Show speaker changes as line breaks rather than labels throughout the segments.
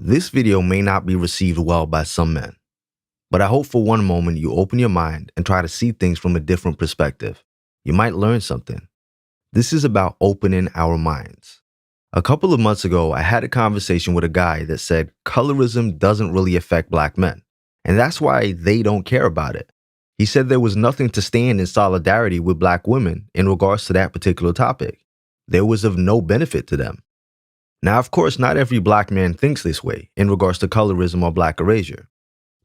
This video may not be received well by some men, but I hope for one moment you open your mind and try to see things from a different perspective. You might learn something. This is about opening our minds. A couple of months ago, I had a conversation with a guy that said colorism doesn't really affect black men, and that's why they don't care about it. He said there was nothing to stand in solidarity with black women in regards to that particular topic. There was of no benefit to them. Now, of course, not every black man thinks this way in regards to colorism or black erasure,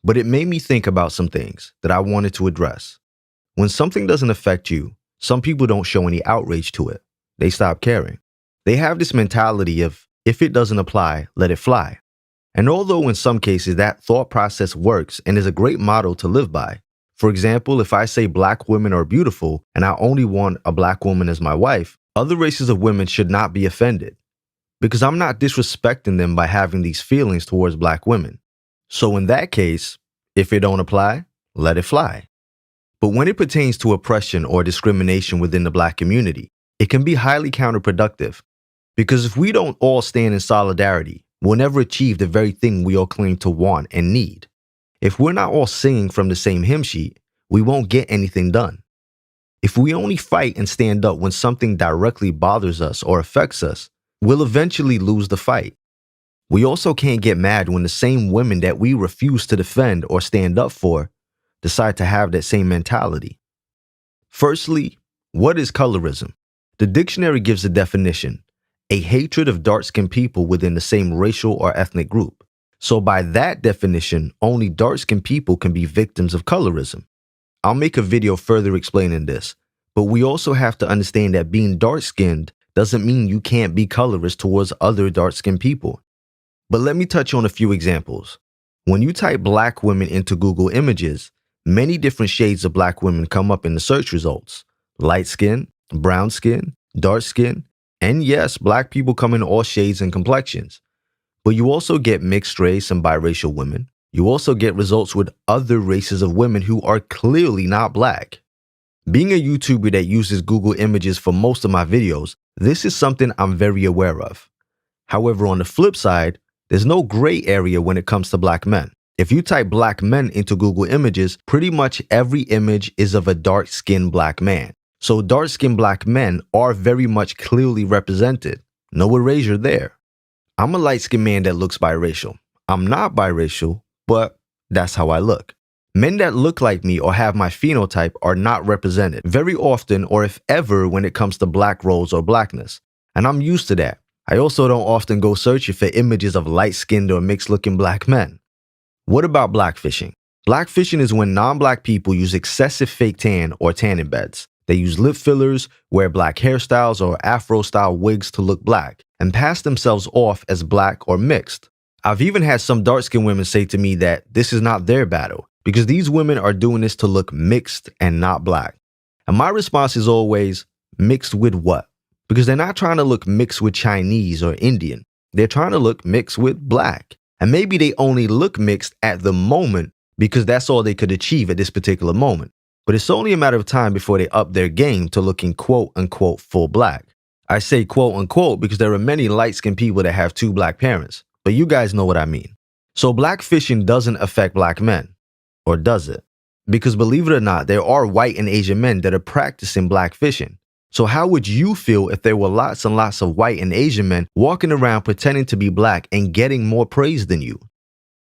but it made me think about some things that I wanted to address. When something doesn't affect you, some people don't show any outrage to it. They stop caring. They have this mentality of, if it doesn't apply, let it fly. And although in some cases that thought process works and is a great model to live by, for example, if I say black women are beautiful and I only want a black woman as my wife, other races of women should not be offended, because I'm not disrespecting them by having these feelings towards black women. So in that case, if it don't apply, let it fly. But when it pertains to oppression or discrimination within the black community, it can be highly counterproductive, because if we don't all stand in solidarity, we'll never achieve the very thing we all claim to want and need. If we're not all singing from the same hymn sheet, we won't get anything done. If we only fight and stand up when something directly bothers us or affects us, we'll eventually lose the fight. We also can't get mad when the same women that we refuse to defend or stand up for decide to have that same mentality. Firstly, what is colorism? The dictionary gives a definition: a hatred of dark-skinned people within the same racial or ethnic group. So by that definition, only dark-skinned people can be victims of colorism. I'll make a video further explaining this, but we also have to understand that being dark-skinned doesn't mean you can't be colorist towards other dark-skinned people. But let me touch on a few examples. When you type black women into Google Images, many different shades of black women come up in the search results. Light skin, brown skin, dark skin, and yes, black people come in all shades and complexions. But you also get mixed race and biracial women. You also get results with other races of women who are clearly not black. Being a YouTuber that uses Google Images for most of my videos, this is something I'm very aware of. However, on the flip side, there's no gray area when it comes to black men. If you type black men into Google Images, pretty much every image is of a dark-skinned black man. So dark-skinned black men are very much clearly represented. No erasure there. I'm a light-skinned man that looks biracial. I'm not biracial, but that's how I look. Men that look like me or have my phenotype are not represented very often, or if ever, when it comes to black roles or blackness. And I'm used to that. I also don't often go searching for images of light-skinned or mixed-looking black men. What about blackfishing? Blackfishing is when non-black people use excessive fake tan or tanning beds. They use lip fillers, wear black hairstyles or afro-style wigs to look black, and pass themselves off as black or mixed. I've even had some dark-skinned women say to me that this is not their battle, because these women are doing this to look mixed and not black. And my response is always, mixed with what? Because they're not trying to look mixed with Chinese or Indian. They're trying to look mixed with black. And maybe they only look mixed at the moment because that's all they could achieve at this particular moment. But it's only a matter of time before they up their game to looking quote-unquote full black. I say quote-unquote because there are many light-skinned people that have two black parents, but you guys know what I mean. So blackfishing doesn't affect black men. Or does it? Because believe it or not, there are white and Asian men that are practicing blackfishing. So how would you feel if there were lots and lots of white and Asian men walking around pretending to be black and getting more praise than you?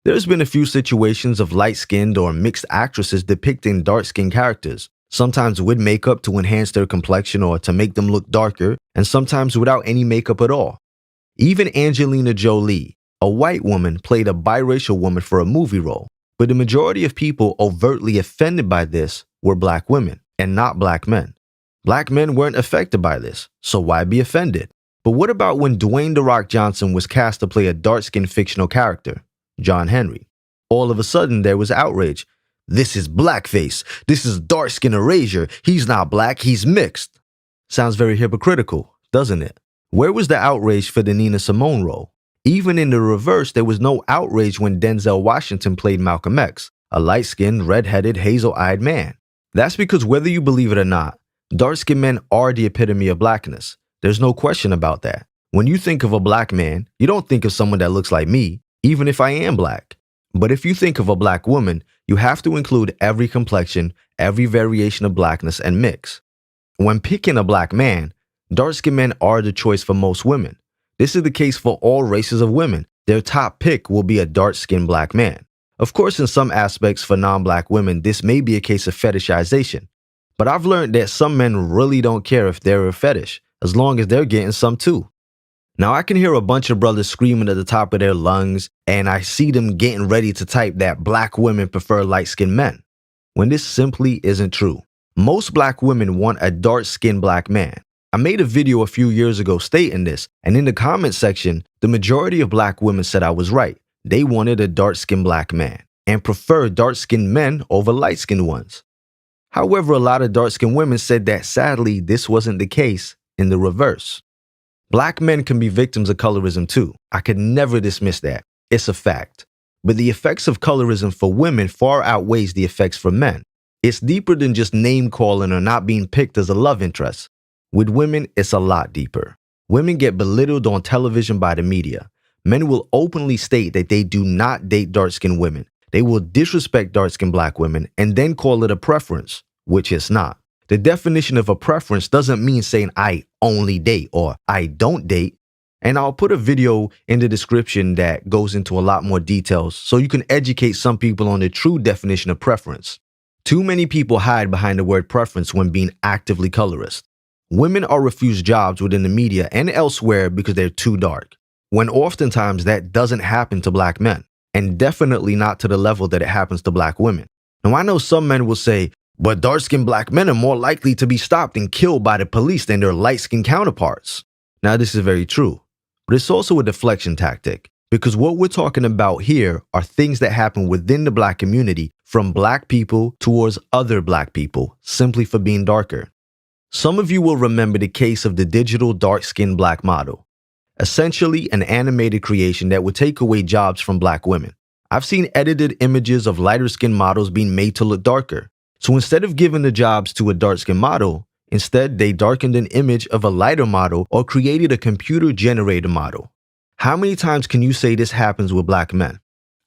There's been a few situations of light-skinned or mixed actresses depicting dark-skinned characters, sometimes with makeup to enhance their complexion or to make them look darker, and sometimes without any makeup at all. Even Angelina Jolie, a white woman, played a biracial woman for a movie role. But the majority of people overtly offended by this were black women and not black men. Black men weren't affected by this, so why be offended? But what about when Dwayne "The Rock" Johnson was cast to play a dark-skinned fictional character, John Henry? All of a sudden, there was outrage. This is blackface. This is dark-skin erasure. He's not black, he's mixed. Sounds very hypocritical, doesn't it? Where was the outrage for the Nina Simone role? Even in the reverse, there was no outrage when Denzel Washington played Malcolm X, a light-skinned, red-headed, hazel-eyed man. That's because whether you believe it or not, dark-skinned men are the epitome of blackness. There's no question about that. When you think of a black man, you don't think of someone that looks like me. even if I am black. But if you think of a black woman, you have to include every complexion, every variation of blackness, and mix. When picking a black man, dark-skinned men are the choice for most women. This is the case for all races of women. Their top pick will be a dark-skinned black man. Of course, in some aspects for non-black women, this may be a case of fetishization. But I've learned that some men really don't care if they're a fetish, as long as they're getting some too. Now, I can hear a bunch of brothers screaming at the top of their lungs, and I see them getting ready to type that black women prefer light-skinned men, when this simply isn't true. Most black women want a dark-skinned black man. I made a video a few years ago stating this, and in the comment section, the majority of black women said I was right. They wanted a dark-skinned black man, and preferred dark-skinned men over light-skinned ones. However, a lot of dark-skinned women said that sadly, this wasn't the case in the reverse. Black men can be victims of colorism too. I could never dismiss that. It's a fact. But the effects of colorism for women far outweighs the effects for men. It's deeper than just name-calling or not being picked as a love interest. With women, it's a lot deeper. Women get belittled on television by the media. Men will openly state that they do not date dark-skinned women. They will disrespect dark-skinned black women and then call it a preference, which it's not. The definition of a preference doesn't mean saying I only date or I don't date. And I'll put a video in the description that goes into a lot more details so you can educate some people on the true definition of preference. Too many people hide behind the word preference when being actively colorist. Women are refused jobs within the media and elsewhere because they're too dark, when oftentimes that doesn't happen to black men, and definitely not to the level that it happens to black women. Now, I know some men will say, but dark-skinned black men are more likely to be stopped and killed by the police than their light-skinned counterparts. Now, this is very true, but it's also a deflection tactic, because what we're talking about here are things that happen within the black community from black people towards other black people, simply for being darker. Some of you will remember the case of the digital dark-skinned black model, essentially an animated creation that would take away jobs from black women. I've seen edited images of lighter-skinned models being made to look darker. So instead of giving the jobs to a dark-skinned model, instead they darkened an image of a lighter model or created a computer-generated model. How many times can you say this happens with black men?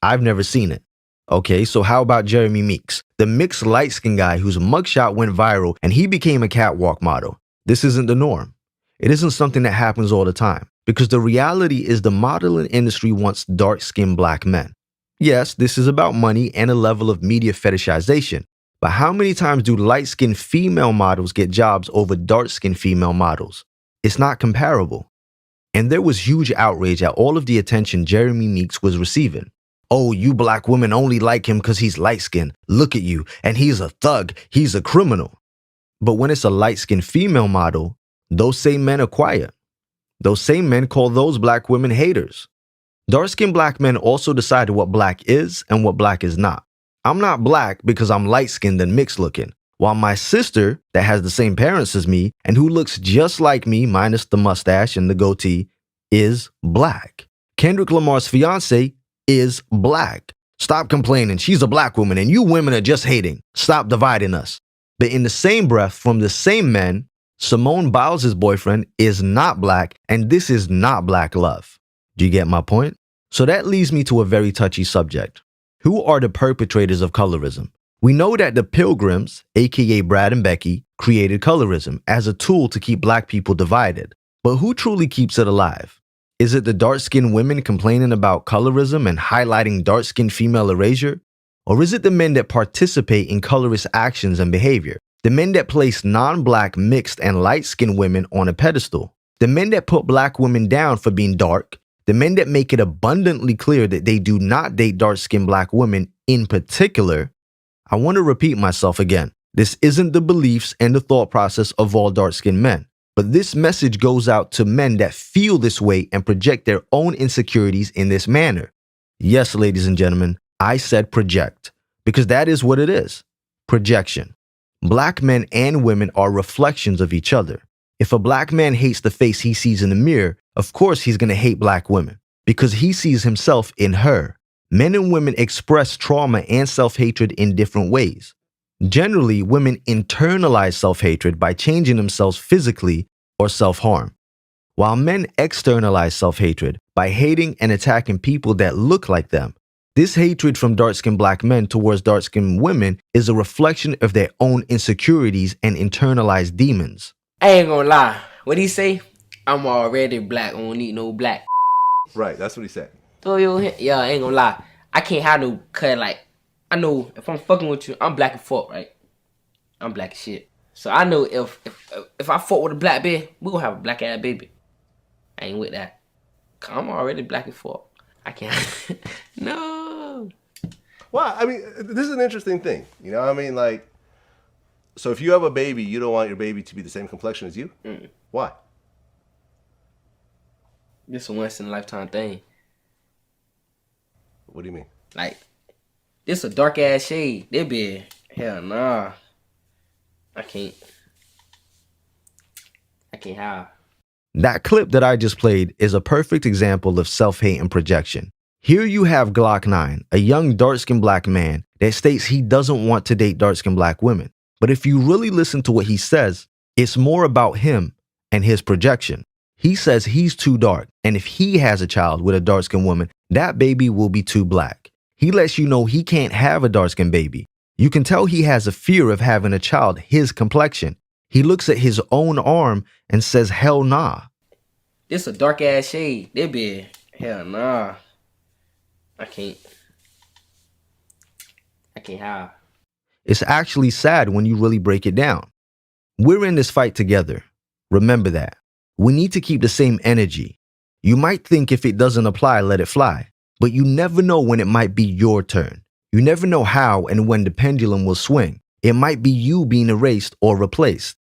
I've never seen it. Okay, so how about Jeremy Meeks, the mixed light-skinned guy whose mugshot went viral and he became a catwalk model? This isn't the norm. It isn't something that happens all the time, because the reality is the modeling industry wants dark-skinned black men. Yes, this is about money and a level of media fetishization. But how many times do light-skinned female models get jobs over dark-skinned female models? It's not comparable. And there was huge outrage at all of the attention Jeremy Meeks was receiving. Oh, you black women only like him because he's light-skinned. Look at you, and he's a thug, he's a criminal. But when it's a light-skinned female model, those same men are quiet. Those same men call those black women haters. Dark-skinned black men also decide what black is and what black is not. I'm not black because I'm light-skinned and mixed-looking, while my sister, that has the same parents as me and who looks just like me minus the mustache and the goatee, is black. Kendrick Lamar's fiance is black. Stop complaining, she's a black woman and you women are just hating. Stop dividing us. But in the same breath, from the same men, Simone Biles' boyfriend is not black, and this is not black love. Do you get my point? So that leads me to a very touchy subject. Who are the perpetrators of colorism? We know that the Pilgrims, aka Brad and Becky, created colorism as a tool to keep black people divided. But who truly keeps it alive? Is it the dark-skinned women complaining about colorism and highlighting dark-skinned female erasure? Or is it the men that participate in colorist actions and behavior? The men that place non-black, mixed, and light-skinned women on a pedestal? The men that put black women down for being dark? The men that make it abundantly clear that they do not date dark-skinned black women in particular? I want to repeat myself again. This isn't the beliefs and the thought process of all dark-skinned men. But this message goes out to men that feel this way and project their own insecurities in this manner. Yes, ladies and gentlemen, I said project, because that is what it is. Projection. Black men and women are reflections of each other. If a black man hates the face he sees in the mirror, of course he's going to hate black women, because he sees himself in her. Men and women express trauma and self-hatred in different ways. Generally, women internalize self-hatred by changing themselves physically or self-harm. while men externalize self-hatred by hating and attacking people that look like them. This hatred from dark-skinned black men towards dark-skinned women is a reflection of their own insecurities and internalized demons.
I ain't gonna lie. What he say? I'm already black. I don't need no black.
Right, that's what he said.
Yeah, I ain't gonna lie. I can't have no cut. Like, I know if I'm fucking with you, I'm black as fuck, right? I'm black as shit. So I know if I fuck with a black baby, we gonna have a black ass baby. I ain't with that. I'm already black as fuck. I can't. No.
Well, I mean, this is an interesting thing. You know, I mean, like, so if you have a baby, you don't want your baby to be the same complexion as you?
Mm.
Why?
This a once in a lifetime thing.
What do you mean?
Like, this a dark ass shade. They be hell nah. I can't have.
That clip that I just played is a perfect example of self-hate and projection. Here you have Glock 9, a young dark-skinned black man that states he doesn't want to date dark-skinned black women. But if you really listen to what he says, it's more about him and his projection. He says he's too dark, and if he has a child with a dark-skinned woman, that baby will be too black. He lets you know he can't have a dark-skinned baby. You can tell he has a fear of having a child his complexion. He looks at his own arm and says, hell nah.
This a dark ass shade. They be hell nah. I can't have.
It's actually sad when you really break it down. We're in this fight together. Remember that. We need to keep the same energy. You might think if it doesn't apply, let it fly. But you never know when it might be your turn. You never know how and when the pendulum will swing. It might be you being erased or replaced.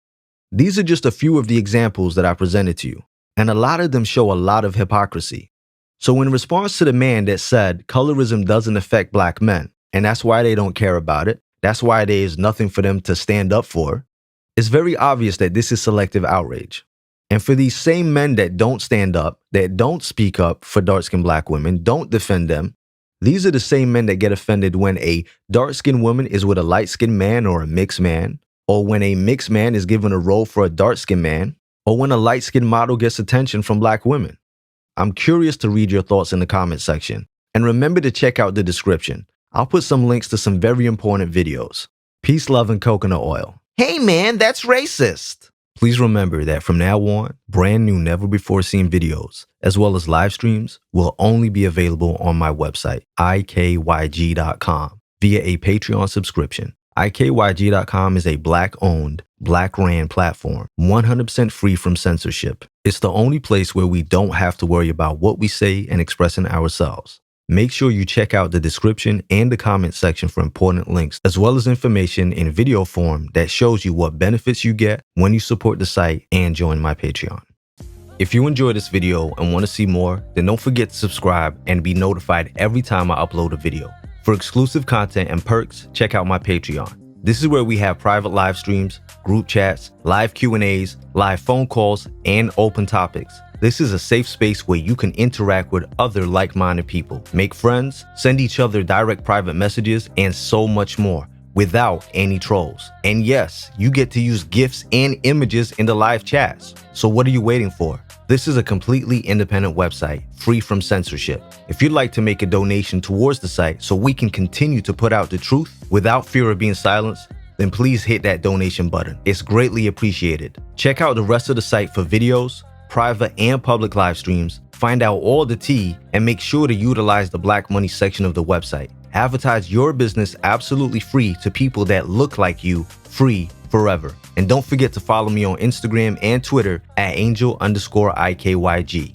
These are just a few of the examples that I presented to you, and a lot of them show a lot of hypocrisy. So in response to the man that said colorism doesn't affect black men, and that's why they don't care about it, that's why there is nothing for them to stand up for, it's very obvious that this is selective outrage. And for these same men that don't stand up, that don't speak up for dark-skinned black women, don't defend them, these are the same men that get offended when a dark-skinned woman is with a light-skinned man or a mixed man, or when a mixed man is given a role for a dark-skinned man, or when a light-skinned model gets attention from black women. I'm curious to read your thoughts in the comment section. And remember to check out the description. I'll put some links to some very important videos. Peace, love, and coconut oil. Hey man, that's racist! Please remember that from now on, brand new never before seen videos, as well as live streams, will only be available on my website, ikyg.com, via a Patreon subscription. ikyg.com is a black-owned, black-ran platform, 100% free from censorship. It's the only place where we don't have to worry about what we say and expressing ourselves. Make sure you check out the description and the comment section for important links, as well as information in video form that shows you what benefits you get when you support the site and join my Patreon. If you enjoyed this video and want to see more, then don't forget to subscribe and be notified every time I upload a video. For exclusive content and perks, check out my Patreon. This is where we have private live streams, group chats, live Q&As, live phone calls, and open topics. This is a safe space where you can interact with other like-minded people, make friends, send each other direct private messages, and so much more without any trolls. And yes, you get to use GIFs and images in the live chats. So what are you waiting for? This is a completely independent website, free from censorship. If you'd like to make a donation towards the site so we can continue to put out the truth without fear of being silenced, then please hit that donation button. It's greatly appreciated. Check out the rest of the site for videos, private and public live streams, find out all the tea, and make sure to utilize the Black Money section of the website. Advertise your business absolutely free to people that look like you, free forever. And don't forget to follow me on Instagram and Twitter at angel_IKYG.